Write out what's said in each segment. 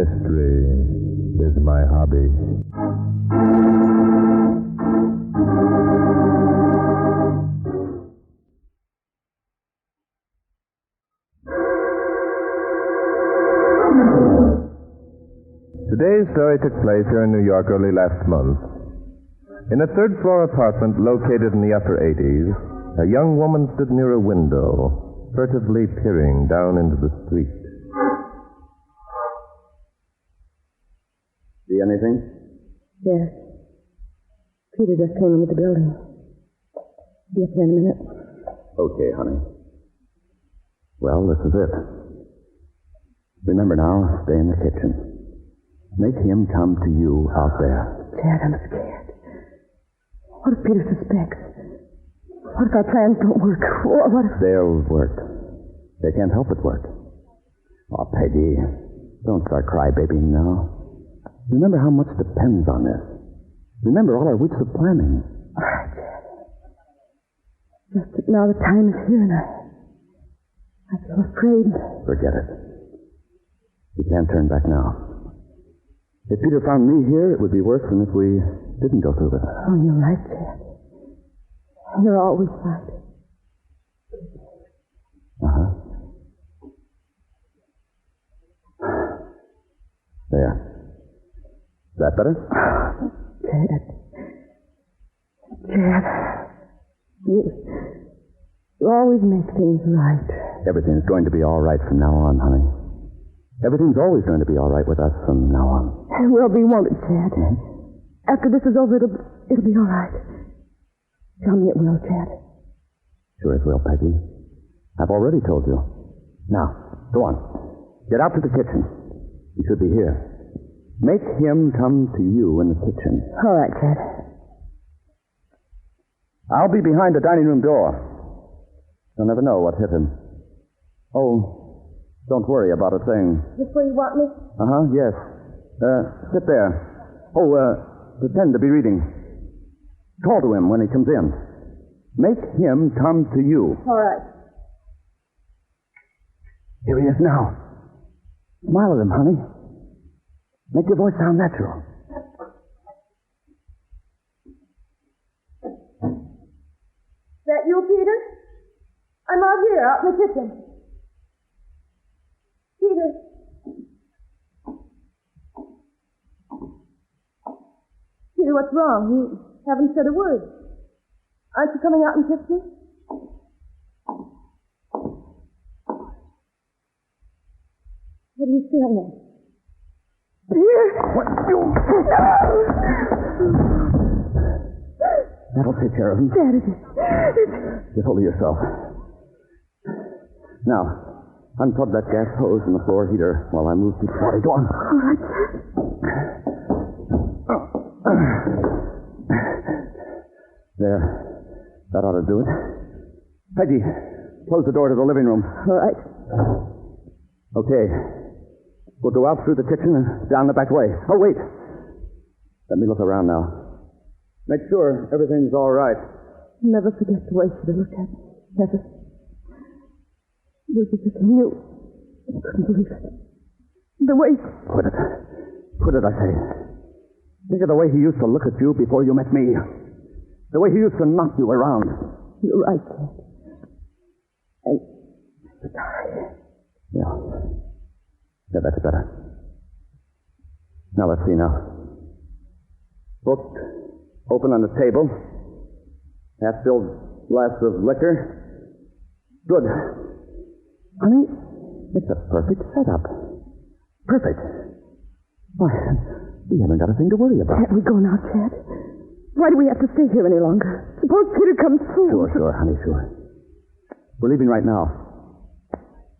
Mystery is my hobby. Today's story took place here in New York early last month. In a third-floor apartment located in the upper 80s, a young woman stood near a window, furtively peering down into the street. See anything? Yes. Peter just came into the building. Be up there in a minute. Okay, honey. Well, this is it. Remember now, stay in the kitchen. Make him come to you out there. Dad, I'm scared. What if Peter suspects? What if our plans don't work? What if... They'll work. They can't help but work. Oh, Peggy, don't start crybabying now. Remember how much depends on this. Remember all our weeks of planning. All right, Dad. Just that now the time is here and I feel afraid. Forget it. We can't turn back now. If Peter found me here, it would be worse than if we didn't go through this. Oh, you're right, Dad. You're always right. Uh-huh. There. Is that better? Dad. You always make things right. Everything's going to be all right from now on, honey. Everything's always going to be all right with us from now on. It will be, won't it, Dad? Mm-hmm. After this is over, it'll be all right. Tell me it will, Dad. Sure it will, Peggy. I've already told you. Now, go on. Get out to the kitchen. He should be here. Make him come to you in the kitchen. All right, Dad. I'll be behind the dining room door. You'll never know what hit him. Oh, don't worry about a thing. This where you want me? Uh-huh, yes. Sit there. Oh, pretend to be reading. Call to him when he comes in. Make him come to you. All right. Here he is now. Smile at him, honey. Make your voice sound natural. Is that you, Peter? I'm out here, out in the kitchen. Peter. Peter, what's wrong? You haven't said a word. Aren't you coming out and kiss me? What are you staring at? Peter! What? You... That'll take care of him. Dad, Get hold of yourself. Now, unplug that gas hose in the floor heater while I move his body. Go on. All right. There. That ought to do it. Peggy, close the door to the living room. All right. Okay. We'll go out through the kitchen and down the back way. Oh, wait. Let me look around now. Make sure everything's all right. Never forget the way she looked at me. Never. You just knew. I couldn't believe it. The way... Quit it. Quit it, I say. Think of the way he used to look at you before you met me. The way he used to knock you around. You're right, Dad. I'm sorry. Yeah. Yeah, that's better. Now, let's see now. Book open on the table. Half-filled glass of liquor. Good. Honey, it's a perfect setup. Perfect. Why, we haven't got a thing to worry about. Can't we go now, Chad? Why do we have to stay here any longer? Suppose Peter comes through. Sure, honey, sure. We're leaving right now.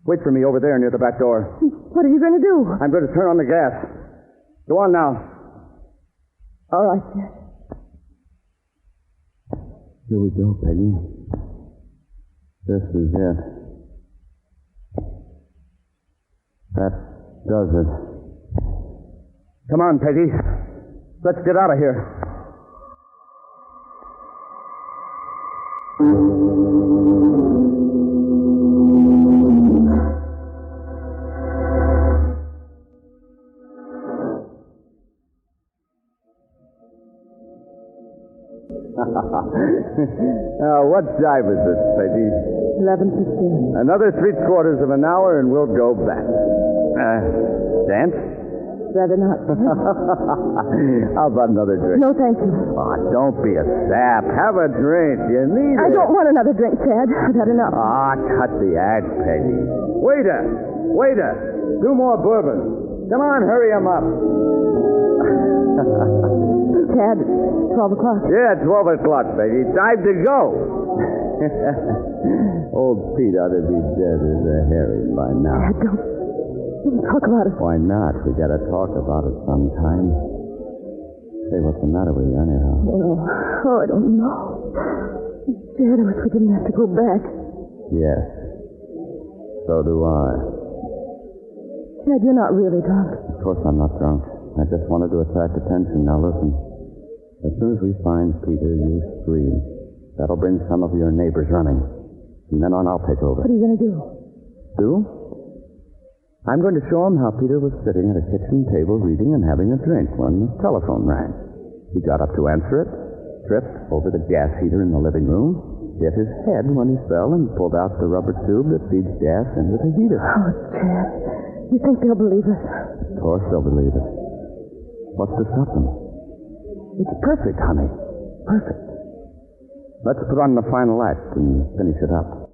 Wait for me over there near the back door. What are you going to do? I'm going to turn on the gas. Go on now. All right, Chad. Here we go, Peggy. This is it. That does it. Come on, Peggy. Let's get out of here. Now, what time is it, Peggy? 11:15. Another 3/4 of an hour and we'll go back. Dance? Rather not. How about another drink? No, thank you. Oh, don't be a sap. Have a drink. You need I it. don't want another drink, Chad. I've had enough. Ah, cut the act, Peggy. Waiter. 2 more bourbons. Come on, hurry 'em up. Chad, it's 12 o'clock. Yeah, 12 o'clock, Peggy. Time to go. Old Pete ought to be dead as a Harry by now. Chad, don't talk about it. Why not? We gotta talk about it sometime. Say, what's the matter with you, anyhow? Oh, I don't know. Chad, I wish we didn't have to go back. Yes. So do I. Chad, you're not really drunk. Of course I'm not drunk. I just wanted to attract attention. Now listen. As soon as we find Peter, you scream. That'll bring some of your neighbors running. From then on, I'll take over. What are you going to do? Do? I'm going to show him how Peter was sitting at a kitchen table reading and having a drink when the telephone rang. He got up to answer it, tripped over the gas heater in the living room, hit his head when he fell, and pulled out the rubber tube that feeds gas into the heater. Oh, Chad, you think they'll believe us? Of course they'll believe it. What's to stop them? It's perfect, honey. Perfect. Let's put on the final act and finish it up.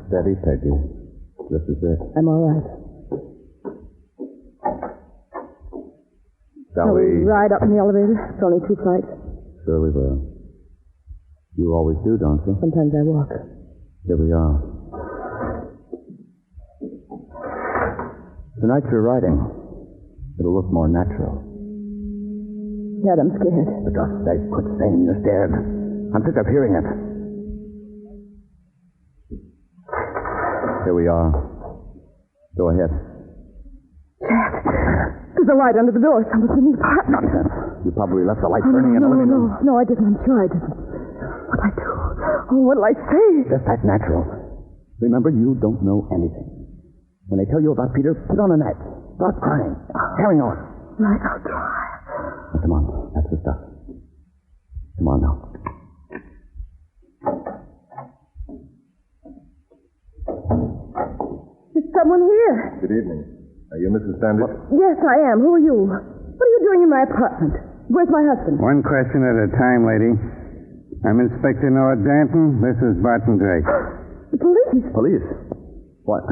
Steady, Peggy. This is it. I'm all right. Shall we ride up in the elevator? It's only 2 flights. Sure we will. You always do, don't you? Sometimes I walk. Here we are. Tonight you're riding. It'll look more natural. Chad, I'm scared. For God's sake, quit saying you're scared. I'm sick of hearing it. Here we are. Go ahead. Chad, there's a light under the door. Someone's in the apartment. Nonsense. You probably left the light burning in the living room. No, I didn't. I'm sure I didn't. What'd I do? Oh, what'll I say? Just act natural. Remember, you don't know anything. When they tell you about Peter, put on an act. Start crying. Carrying on. Right, I'll try. Now, come on. That's the stuff. Come on now. Is someone here? Good evening. Are you Mrs. Standish? Yes, I am. Who are you? What are you doing in my apartment? Where's my husband? One question at a time, lady. I'm Inspector Noah Danton. This is Barton Drake. The police. Police? What?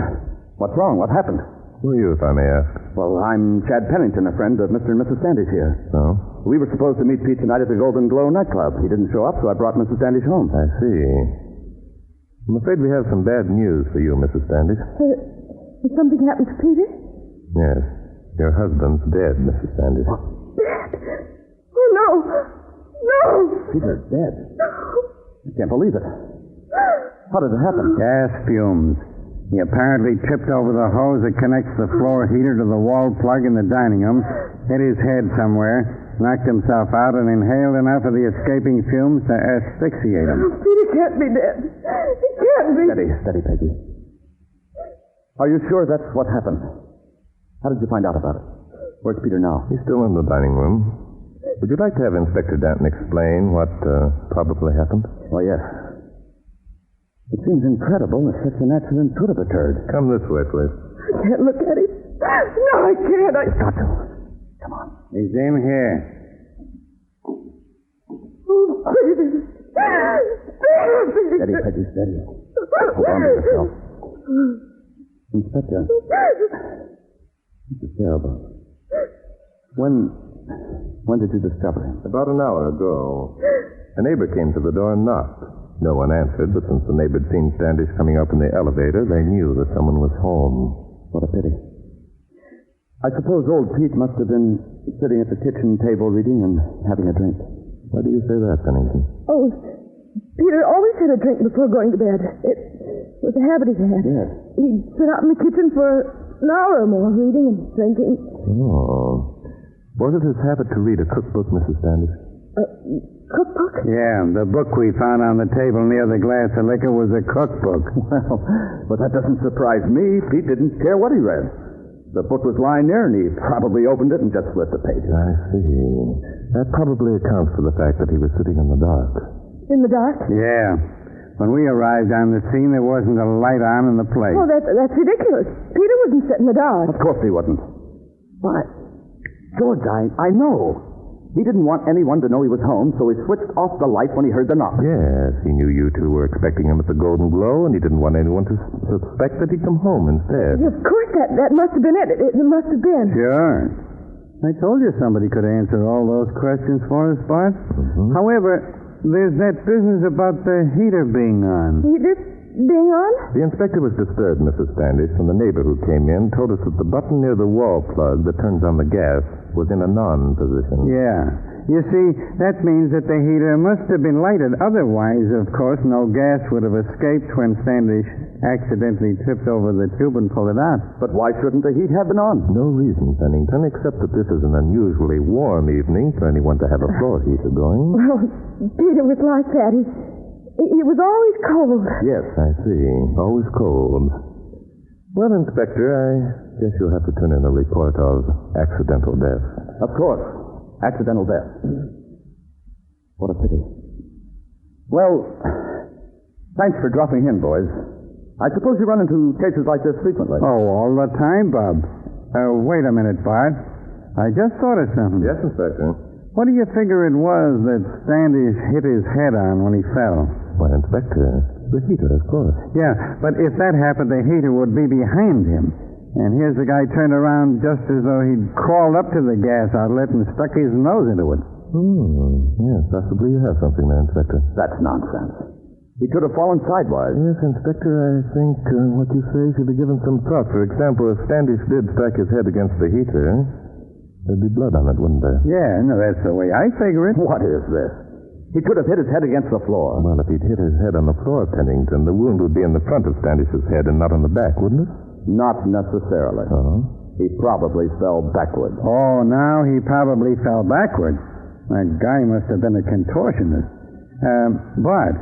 What's wrong? What happened? Who are you, if I may ask? Well, I'm Chad Pennington, a friend of Mr. and Mrs. Standish here. So? We were supposed to meet Pete tonight at the Golden Glow nightclub. He didn't show up, so I brought Mrs. Standish home. I see. I'm afraid we have some bad news for you, Mrs. Standish. Has something happened to Peter? Yes. Your husband's dead, Mrs. Standish. Dead? Oh, no. No. Peter's dead. I can't believe it. How did it happen? Gas fumes. He apparently tripped over the hose that connects the floor heater to the wall plug in the dining room, hit his head somewhere, knocked himself out, and inhaled enough of the escaping fumes to asphyxiate him. Peter can't be dead. He can't be. Steady, Peggy. Are you sure that's what happened? How did you find out about it? Where's Peter now? He's still in the dining room. Would you like to have Inspector Danton explain what probably happened? Well, yes. It seems incredible that such an accident could have occurred. Come this way, please. I can't look at him. No, I can't. You've got to. Come on. He's in here. Oh, Peter. Steady, Peggy, steady. Hold on to yourself. Inspector. This is terrible. When did you discover him? About an hour ago. A neighbor came to the door and knocked. No one answered, but since the neighbor had seen Standish coming up in the elevator, they knew that someone was home. What a pity. I suppose old Pete must have been sitting at the kitchen table reading and having a drink. Why do you say that, Pennington? Oh, Peter always had a drink before going to bed. It was a habit he had. Yes. He'd sit out in the kitchen for an hour or more, reading and drinking. Oh. Was it his habit to read a cookbook, Mrs. Standish? Cookbook? Yeah, the book we found on the table near the glass of liquor was a cookbook. Well, but that doesn't surprise me. Pete didn't care what he read. The book was lying there, and he probably opened it and just flipped the pages. I see. That probably accounts for the fact that he was sitting in the dark. In the dark? Yeah. When we arrived on the scene, there wasn't a light on in the place. Oh, that's ridiculous. Peter wouldn't sit in the dark. Of course he wouldn't. Why, George, I know. He didn't want anyone to know he was home, so he switched off the light when he heard the knock. Yes, he knew you two were expecting him at the Golden Glow, and he didn't want anyone to suspect that he'd come home instead. Of course, that must have been it. It must have been. Sure. I told you somebody could answer all those questions for us, Bart. Mm-hmm. However, there's that business about the heater being on. Heater being on? The inspector was disturbed, Mrs. Standish, when the neighbor who came in told us that the button near the wall plug that turns on the gas was in a non-position. Yeah. You see, that means that the heater must have been lighted. Otherwise, of course, no gas would have escaped when Standish accidentally tripped over the tube and pulled it out. But why shouldn't the heat have been on? No reason, Pennington, except that this is an unusually warm evening for anyone to have a floor heater going. Well, Peter was like that. He was always cold. Yes, I see. Always cold. Well, Inspector, I guess you'll have to turn in a report of accidental death. Of course. Accidental death. What a pity. Well, thanks for dropping in, boys. I suppose you run into cases like this frequently. Oh, all the time, Bob. Wait a minute, Bart. I just thought of something. Yes, Inspector. What do you figure it was that Standish hit his head on when he fell? Why, Inspector, the heater, of course. Yeah, but if that happened, the heater would be behind him. And here's the guy turned around just as though he'd crawled up to the gas outlet and stuck his nose into it. Yes, possibly you have something there, Inspector. That's nonsense. He could have fallen sidewise. Yes, Inspector, I think what you say should be given some thought. For example, if Standish did strike his head against the heater, there'd be blood on it, wouldn't there? Yeah, no, that's the way I figure it. What is this? He could have hit his head against the floor. Well, if he'd hit his head on the floor, Pennington, the wound would be in the front of Standish's head and not on the back, wouldn't it? Not necessarily. He probably fell backward. Oh, now he probably fell backward. That guy must have been a contortionist. Bart,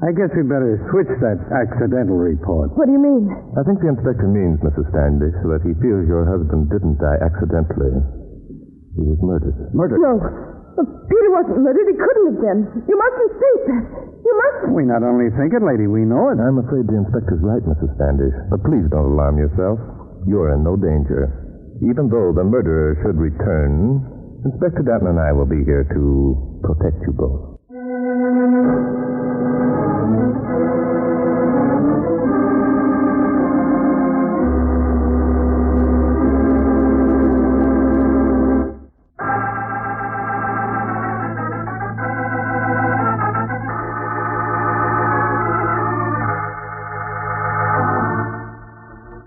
I guess we better switch that accidental report. What do you mean? I think the inspector means, Mrs. Standish, that he feels your husband didn't die accidentally. He was murdered. Murdered? No. Peter wasn't murdered. He couldn't have been. You mustn't think that. You mustn't. We not only think it, lady, we know it. I'm afraid the inspector's right, Mrs. Standish. But please don't alarm yourself. You're in no danger. Even though the murderer should return, Inspector Datton and I will be here to protect you both.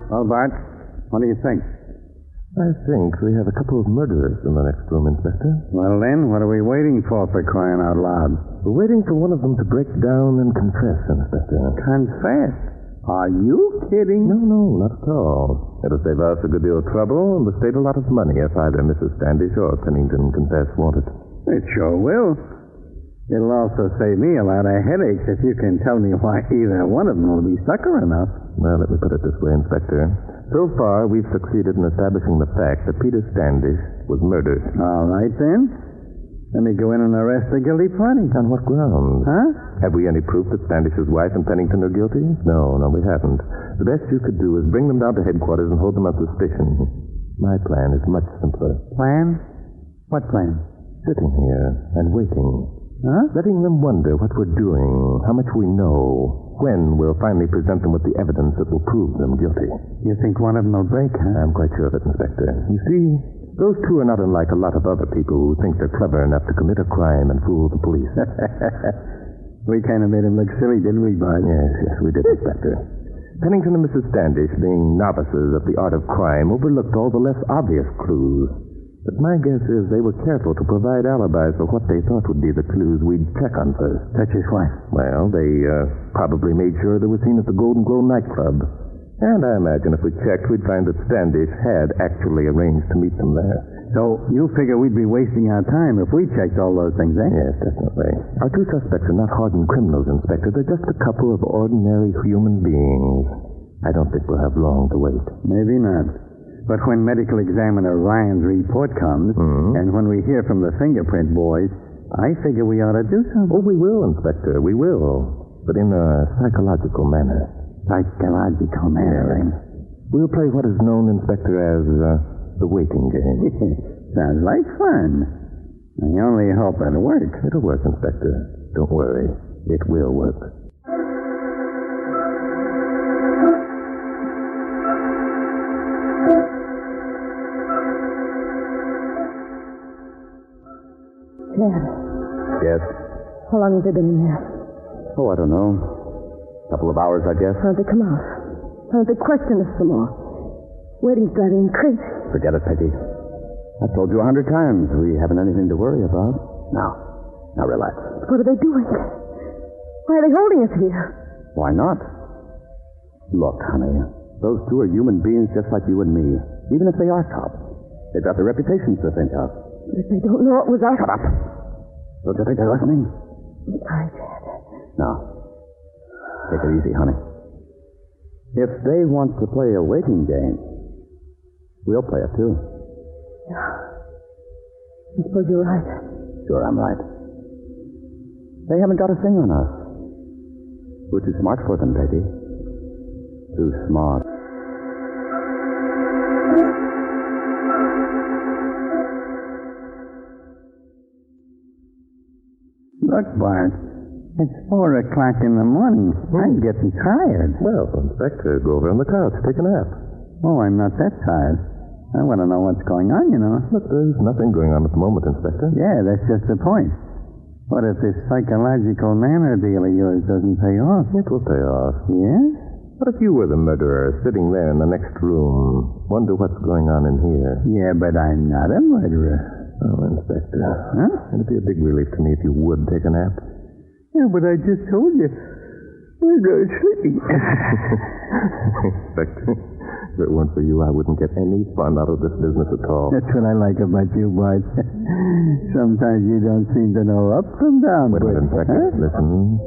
Well, Bart, what do you think? I think we have a couple of murderers in the next room, Inspector. Well, then, what are we waiting for crying out loud? We're waiting for one of them to break down and confess, Inspector. Confess? Are you kidding? No, not at all. It'll save us a good deal of trouble and the state a lot of money if either Mrs. Standish or Pennington confess, won't it? It sure will. It'll also save me a lot of headaches if you can tell me why either one of them will be sucker enough. Well, let me put it this way, Inspector. So far, we've succeeded in establishing the fact that Peter Standish was murdered. All right, then. Let me go in and arrest the guilty party. On what grounds? Huh? Have we any proof that Standish's wife and Pennington are guilty? No, we haven't. The best you could do is bring them down to headquarters and hold them on suspicion. My plan is much simpler. Plan? What plan? Sitting here and waiting. Huh? Letting them wonder what we're doing, how much we know, when we'll finally present them with the evidence that will prove them guilty. You think one of them will break, huh? I'm quite sure of it, Inspector. You see, those two are not unlike a lot of other people who think they're clever enough to commit a crime and fool the police. We kind of made him look silly, didn't we, Bart? Yes, we did, Inspector. Pennington and Mrs. Standish, being novices of the art of crime, overlooked all the less obvious clues. But my guess is they were careful to provide alibis for what they thought would be the clues we'd check on first. Such as what? Well, they probably made sure they were seen at the Golden Glow nightclub. And I imagine if we checked, we'd find that Standish had actually arranged to meet them there. So you figure we'd be wasting our time if we checked all those things, eh? Yes, definitely. Our two suspects are not hardened criminals, Inspector. They're just a couple of ordinary human beings. I don't think we'll have long to wait. Maybe not. But when medical examiner Ryan's report comes, and when we hear from the fingerprint boys, I figure we ought to do something. Oh, we will, Inspector. We will. But in a psychological manner. Psychological manner, eh? We'll play what is known, Inspector, as the waiting game. Sounds like fun. I only hope it'll work. It'll work, Inspector. Don't worry. It will work. Dad, Yes? how long have they been in there? Oh, I don't know. A couple of hours, I guess. Why don't they come out? Why don't they question us some more? Waiting's driving me crazy. Forget it, Peggy. I've told you 100 times we haven't anything to worry about. Now relax. What are they doing? Why are they holding us here? Why not? Look, honey, those two are human beings just like you and me, even if they are cops. They've got their reputations to think of. But if they don't know it was us... Shut up. Don't you think they're listening? Sorry, Dad. Now, take it easy, honey. If they want to play a waiting game, we'll play it too. I suppose you're right. Sure, I'm right. They haven't got a thing on us. We're too smart for them, Peggy. Too smart. Look, Bart, it's 4 o'clock in the morning. I'm getting tired. Well, Inspector, go over on the couch. Take a nap. Oh, I'm not that tired. I want to know what's going on, you know. Look, there's nothing going on at the moment, Inspector. Yeah, that's just the point. What if this psychological manner deal of yours doesn't pay off? It will pay off. Yeah? What if you were the murderer, sitting there in the next room? Wonder what's going on in here. Yeah, but I'm not a murderer. Oh, Inspector. Huh? It'd be a big relief to me if you would take a nap. Yeah, but I just told you. I'm not sleeping. Inspector, if it weren't for you, I wouldn't get any fun out of this business at all. That's what I like about you, Bart. Sometimes you don't seem to know up from down. Wait a minute, Inspector. Huh? Listen.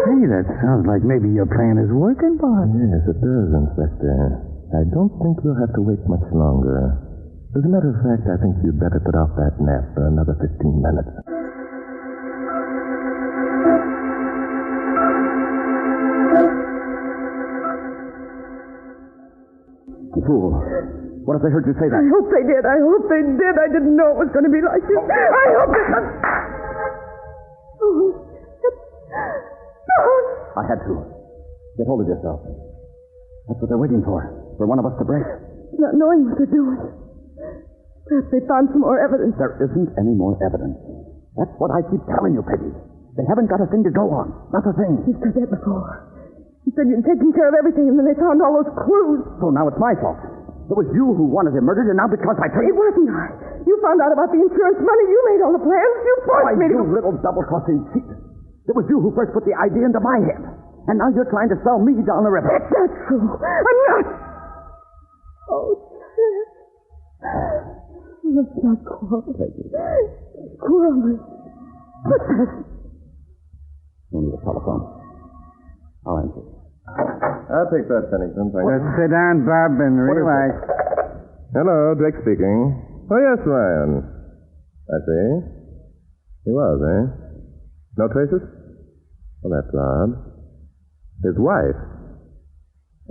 Hey, that sounds like maybe your plan is working, Bart. Yes, it does, Inspector. I don't think we'll have to wait much longer. As a matter of fact, I think you'd better put off that nap for another 15 minutes. Fool. What if they heard you say that? I hope they did. I hope they did. I didn't know it was going to be like this. I hope they... I had to. Get hold of yourself. That's what they're waiting for one of us to break. Not knowing what they're doing. Perhaps they found some more evidence. There isn't any more evidence. That's what I keep telling you, Peggy. They haven't got a thing to go on. Not a thing. You said that before. You said you'd taken care of everything, and then they found all those clues. So now it's my fault. It was you who wanted him murdered, and now because I told It wasn't I. You found out about the insurance money. You made all the plans. You forced me to... You little double-crossing cheat. It was you who first put the idea into my head. And now you're trying to sell me down the river. That's not true. I'm not... Oh, Dad. Let's not quarrel. Quarrel. What's that? You need a telephone. I'll answer. I'll take that, Pennington. Thank you. Just sit down, Bob, and relax. Hello, Drake speaking. Oh, yes, Ryan. I see. He was, eh? No traces? Well, that's odd. His wife?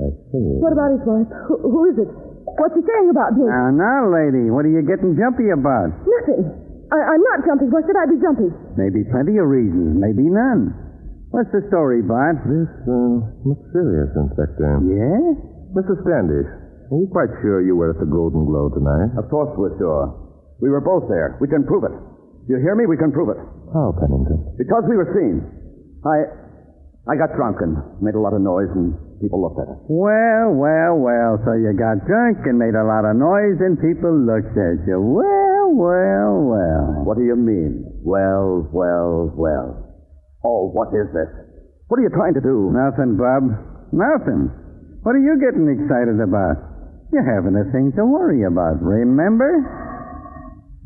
I see. What about his wife? Who is it? What's he saying about me? Now, lady, what are you getting jumpy about? Nothing. I'm not jumpy. Why should I be jumpy? Maybe plenty of reasons, maybe none. What's the story, Bart? This looks serious, Inspector. Yeah? Mrs. Standish, are you quite sure you were at the Golden Glow tonight? Of course we're sure. We were both there. We can prove it. You hear me? We can prove it. How, Pennington? Because we were seen. I got drunk and made a lot of noise, and people looked at us. Well. So you got drunk and made a lot of noise and people looked at you. Well. What do you mean? Well. Oh, what is this? What are you trying to do? Nothing, Bob. Nothing. What are you getting excited about? You haven't a thing to worry about, remember?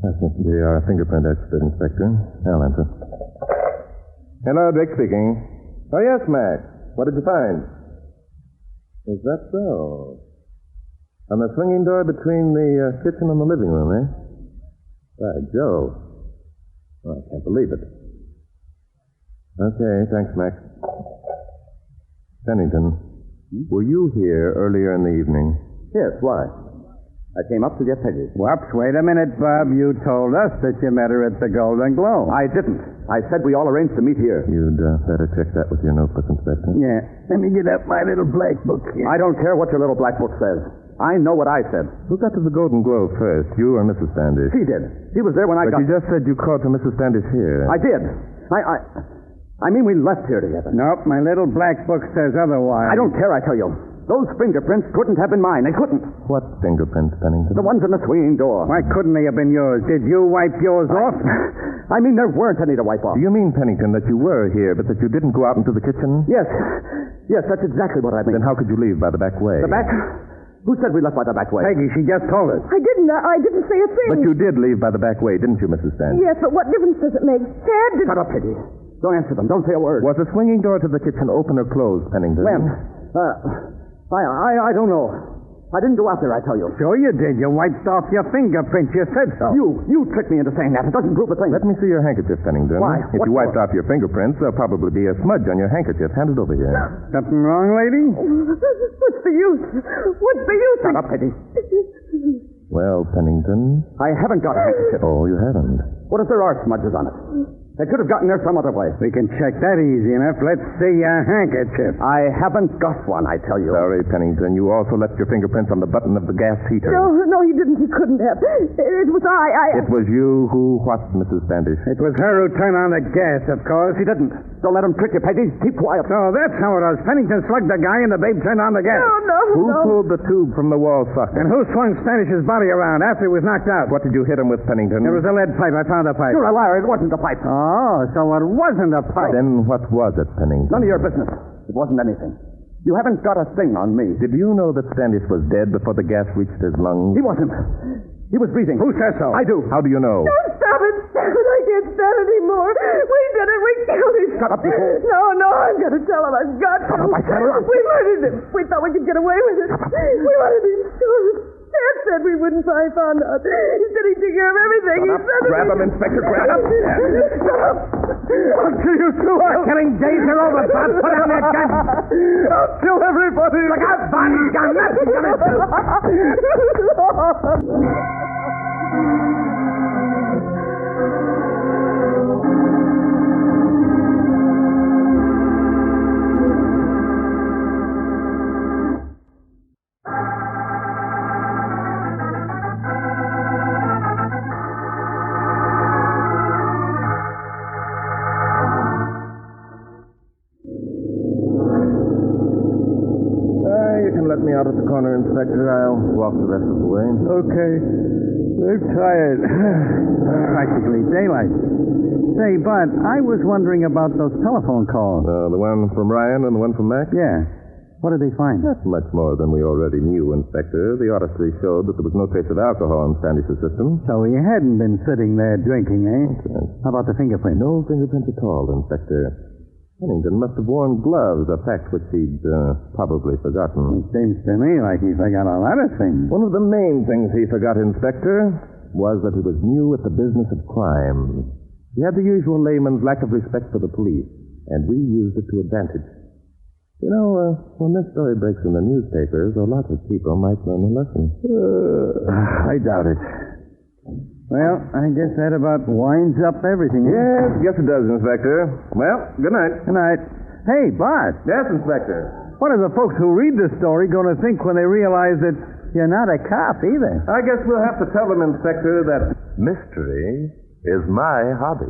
That must be our fingerprint expert, Inspector. I'll answer. Hello, Dick speaking. Oh, yes, Mac. What did you find? Is that so? On the swinging door between the kitchen and the living room, eh? By Joe. Oh, I can't believe it. Okay, thanks, Mac. Pennington, were you here earlier in the evening? Yes, why? I came up to get Peggy. Whoops, wait a minute, Bob. You told us that you met her at the Golden Globe. I didn't. I said we all arranged to meet here. You'd better check that with your notebook, Inspector. Yeah. Let me get up my little black book here. I don't care what your little black book says. I know what I said. Who got to the Golden Globe first, you or Mrs. Standish? She did. She was there when I but got... you just said you called to Mrs. Standish here. I did. I mean, we left here together. Nope, my little black book says otherwise. I don't care, I tell you. Those fingerprints couldn't have been mine. They couldn't. What fingerprints, Pennington? The ones in the swinging door. Why couldn't they have been yours? Did you wipe yours off? I mean, there weren't any to wipe off. Do you mean, Pennington, that you were here, but that you didn't go out into the kitchen? Yes. Yes, that's exactly what I mean. Then how could you leave by the back way? The back? Who said we left by the back way? Peggy, she just told us. I didn't say a thing. But you did leave by the back way, didn't you, Mrs. Standish? Yes, but what difference does it make? Dad did... Shut up, Peggy. Don't answer them. Don't say a word. Was the swinging door to the kitchen open or closed, Pennington? When? I don't know. I didn't go out there, I tell you. Sure you did. You wiped off your fingerprints. You said so. You tricked me into saying that. It doesn't prove a thing. Let me see your handkerchief, Pennington. Why? If What you wiped for? off your fingerprints, there'll probably be a smudge on your handkerchief. Hand it over here. Something wrong, lady? What's the use? What's the use? Shut up, Peggy. Well, Pennington. I haven't got a handkerchief. Oh, you haven't. What if there are smudges on it? They could have gotten there some other way. We can check that easy enough. Let's see your handkerchief. I haven't got one, I tell you. Sorry, Pennington. You also left your fingerprints on the button of the gas heater. No, he didn't. He couldn't have. It was I. It was you who what, Mrs. Standish? It was her who turned on the gas, of course. She didn't. Don't let him trick you, Peggy. Keep quiet. So that's how it was. Pennington slugged the guy and the babe turned on the gas. Who pulled the tube from the wall socket? And who swung Standish's body around after he was knocked out? What did you hit him with, Pennington? It was a lead pipe. I found the pipe. You're a liar. It wasn't a pipe. Oh, so it wasn't a pipe. Then what was it, Pennington? None of your business. It wasn't anything. You haven't got a thing on me. Did you know that Standish was dead before the gas reached his lungs? He wasn't. He was breathing. Who says so? I do. How do you know? Don't stop it. I can't stand it anymore. We did it. We killed him. Shut up, you fool. No, I'm going to tell him. I've got to. Shut up, I said it. We murdered him. We thought we could get away with it. We wanted him killed. Dad said we wouldn't find out. He said he'd take care of everything. He said Grab him, Inspector. Grab him. Shut up. I'll kill you too. Killing days are over, Bob. Put down that gun. I'll kill everybody. Look out, Bob. He's got nothing gonna do. You can let me out at the corner, Inspector. I'll walk the rest of the way. Okay. I'm tired. Practically daylight. Say, Bud, I was wondering about those telephone calls. The one from Ryan and the one from Mac? Yeah. What did they find? Not much more than we already knew, Inspector. The autopsy showed that there was no trace of alcohol in Standish's system. So he hadn't been sitting there drinking, eh? Right. How about the fingerprint? No fingerprints at all, Inspector. Pennington must have worn gloves, a fact which he'd probably forgotten. It seems to me like he forgot a lot of things. One of the main things he forgot, Inspector, was that he was new at the business of crime. He had the usual layman's lack of respect for the police, and we used it to advantage. You know, when this story breaks in the newspapers, a lot of people might learn a lesson. I doubt it. Well, I guess that about winds up everything. Yes, yes it does, Inspector. Well, good night. Good night. Hey, Bart. Yes, Inspector. What are the folks who read this story going to think when they realize that you're not a cop either? I guess we'll have to tell them, Inspector, that mystery is my hobby.